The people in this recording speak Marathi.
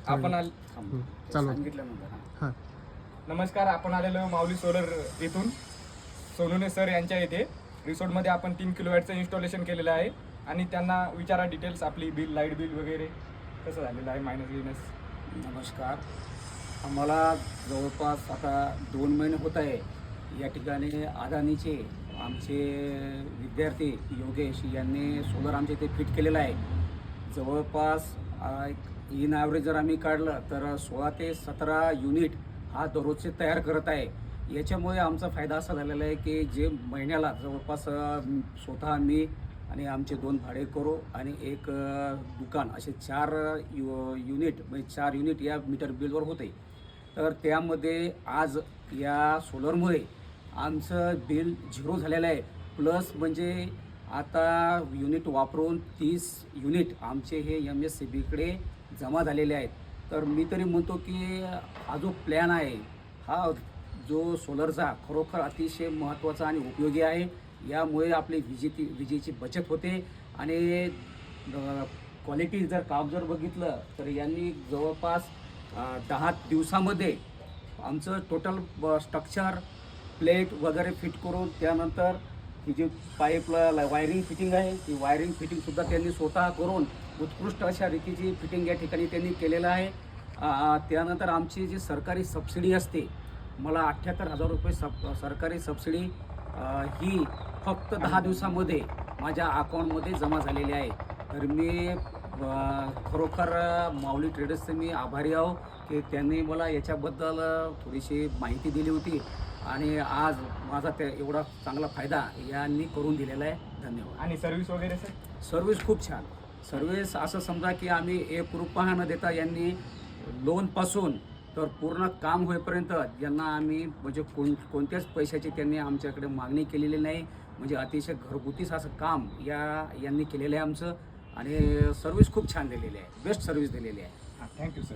आपण चालू सांगितल्यानंतर नमस्कार, आपण आलेलो माऊली सोलर इथून सोनुने सर यांच्या इथे रिसोर्टमध्ये आपण 3 किलोवॅटचं इन्स्टॉलेशन केलेलं आहे आणि त्यांना विचारा डिटेल्स, आपली बिल, लाईट बिल वगैरे कसं झालेलं आहे, मायनस बिनस. नमस्कार. आम्हाला जवळपास आता 2 महिने होत आहे या ठिकाणी अदानीचे आमचे विद्यार्थी योगेश यांनी सोलर आमच्या इथे फिट केलेला आहे. जवळपास इन ॲव्हरेज जर आम्ही काढलं तर 16 ते 17 युनिट हा दररोजचे तयार करत आहे. याच्यामुळे आमचा फायदा असा झालेला आहे की जे महिन्याला जवळपास स्वतः मी आणि आमचे 2 भाडेकरू आणि एक दुकान असे 4 युनिट म्हणजे 4 युनिट या मीटर बिलवर होते. तर त्यामध्ये आज या सोलरमुळे आमचं बिल 0 झालेलं आहे. प्लस म्हणजे आता युनिट वापरून 30 युनिट आमचे हे MSCBकडे जमा झालेले आहेत. तर मी तरी म्हणतो की हा जो प्लॅन आहे हा जो सोलरचा खरोखर अतिशय महत्त्वाचा आणि उपयोगी आहे. यामुळे आपली विजेची बचत होते आणि क्वालिटी जर काम जर बघितलं तर यांनी जवळपास 10 दिवसामध्ये आमचं टोटल स्ट्रक्चर प्लेट वगैरे फिट करून त्यानंतर ही जी पाईप वायरिंग फिटिंग आहे ती वायरिंग फिटिंगसुद्धा त्यांनी स्वतः करून उत्कृष्ट अशा रीतीची फिटिंग या ठिकाणी त्यांनी केलेलं आहे. त्यानंतर आमची जी सरकारी सबसिडी असते, मला 78,000 रुपये सरकारी सबसिडी ही फक्त 10 दिवसामध्ये माझ्या अकाउंटमध्ये जमा झालेली आहे. तर मी खरोखर माऊली ट्रेडर्सचे मी आभारी आहो की त्यांनी मला याच्याबद्दल थोडीशी माहिती दिली होती आणि आज माझा त्या एवढा चांगला फायदा यांनी करून दिलेला आहे. धन्यवाद. आणि सर्व्हिस वगैरे सर? सर्व्हिस खूप छान. सर्व्हिस असं समजा की आम्ही एक रुपया न देता यांनी लोनपासून तर पूर्ण काम होईपर्यंत यांना आम्ही म्हणजे कोणत्याच पैशाची त्यांनी आमच्याकडे मागणी केलेली नाही. म्हणजे अतिशय घरगुतीच असं काम यांनी केलेलं आहे आमचं आणि सर्व्हिस खूप छान दिलेली आहे. बेस्ट सर्व्हिस दिलेली आहे. Thank you sir.